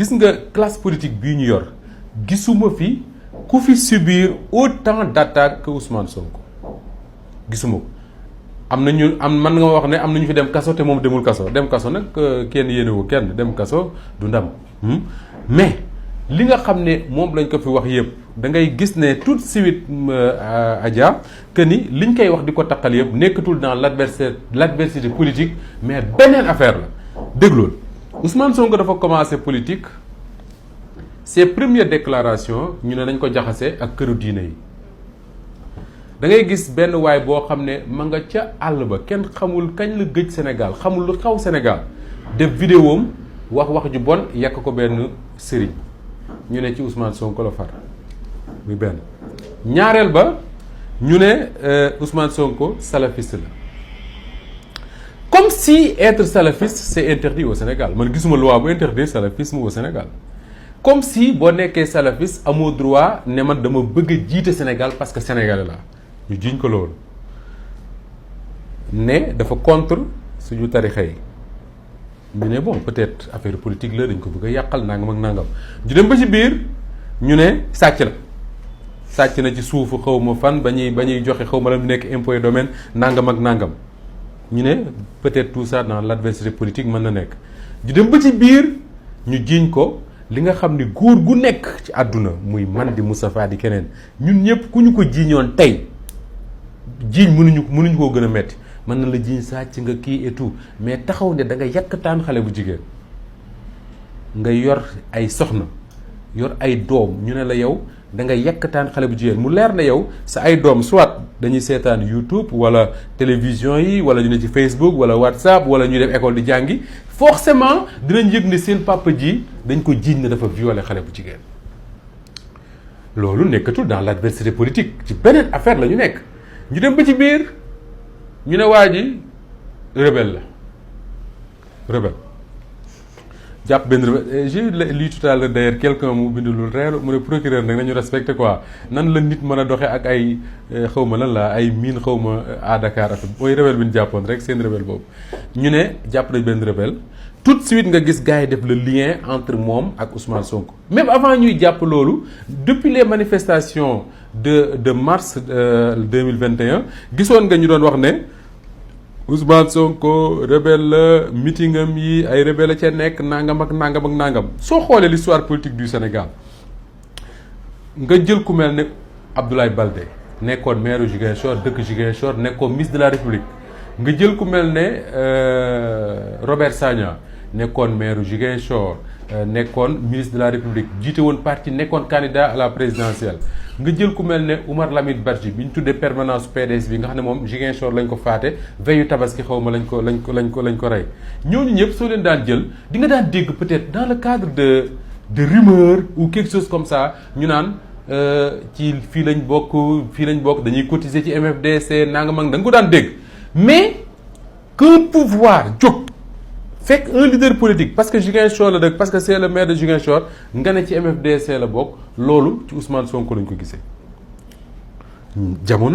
gis nga classe politique bii ñu yor gisuma fi ku fi subir autant d'attaques que Ousmane Sonko gisuma ko am na ñu man nga wax ne am na ñu fi dem kaso te moom demul kaso dem kaso nag kenn yéenewu kenn dem kaso du ndam mais li nga xam ne moom lañ ko fi wax yëpp da ngay gis ne tout de suite Adja que ni liñ koy wax di ko taqal yëpp nekkatul dans l'adversité politique mais beneen affaire la déglool Ousmane Sonko dafa commencé politique ses premières déclarations ñu ne nañ ko jaxase ak këru diine yi da ngay gis benn waay boo xam ne ma nga ca àll ba kenn xamul kañ la gëj Sénégal xamul lu xaw Sénégal def vidéom wax ju bon yàq ko benn sëriñ ñu ne ci Ousmane Sonko la far muy benn ñaareel ba ñu ne Ousmane Sonko salafiste la comme si être salafiste c'est interdit au Sénégal man gisuma loi bu interdire salafisme au Sénégal comme si boo nekkee salafiste amoo droit ne man dama bëgg a jiite Sénégal parce que sénégalais la ñu jiñ ko loolu ne dafa contre suñu tarixa yi ñu ne bon peut-être affaire politique la dañ ko bëgg a yàqal nangam ak nangam ñu dem ba ci biir ñu ne sàcc na ci suufu xaw ma fan ba ñuy joxe xaw ma la mu nekk impôt et domaine nangam ak nangam ñu ne peut-être tout ça dans l'adversité politique mën na nekk ñu dem ba ci biir ñu jiiñ ko li nga xam ni góor gu nekk ci àdduna muy man di Moustapha di keneen ñun ñëpp ku ñu ko jiiñoon tey jiiñ mënuñu koo gën a metti mën na la jiiñ sàcc nga kii et tout mais taxaw ne da nga yàkkataan xale bu jigéen nga yor ay soxna yor ay doom ñu ne la yow da nga yàkkataan xale bu jigéen mu leer na yow sa ay doom soit dañuy seetaan YouTube wala télévision yi wala ñu ne ci Facebook wala WhatsApp wala ñuy def école di jàngi forcément dinañ yëg ne seen papa ji dañ ko jiiñ ne dafa violer xale bu jigéen loolu nekkatul dans l'adversité politique ci beneen affaire la ñu nekk ñu dem ba ci biir ñu ne waa ji rebelle jàpp benn rebelle j'ai lu tout à l'heure d'ailleurs quelqu'un mu bind lu reer mu ne procureur nag nañu respecté quoi nan la nit mën a doxee ak ay xawma lan la ay mine xawma à Dakar ak mooy rebelle bi ñu jàppoon rek seen rebelle boobu ñu ne jàpp nañ benn rebelle tout de suite nga gis gars yi def le lien entre moom ak Ousmane Sonko même avant ñuy jàpp loolu depuis les manifestations de mars 2021 gisoon nga ñu doon wax ne Ousmane Sonko rebelle la meeting am yi ay rebelle ca nekk nangam ak nangam ak nangam soo xoolee l'histoire politique du Sénégal nga jël ku mel ne Abdoulaye Baldé nekkoon maire Ziguinchor dëkk Ziguinchor nekkoon ministre de la République nga jël ku mel ne Robert Sagna nekkoon maire Ziguinchor nekkoon ministre de la République jiite woon parti nekkoon candidat à la présidentielle nga jël ku mel ne Oumar Lamine Badji bi ñu tuddee permanence PDS bi nga xam ne moom Ziguinchor lañ ko faate veillu tabaski xaw ma lañ ko rey ñooñu ñëpp soo leen daan jël di nga daan dégg peut-être dans le cadre de rumeur ou quelque chose comme ça ñu naan ci fii lañ bokk dañuy cotiser ci MFDC nangam ak da nga ko daan dégg mais qu'un pouvoir jóg fekk un leader politique parce que Ziguinchor la dëkk parce que c'est le maire de Ziguinchor nga ne ci MFDC la bokk loolu ci Ousmane Sonko lañ ko gisee jamono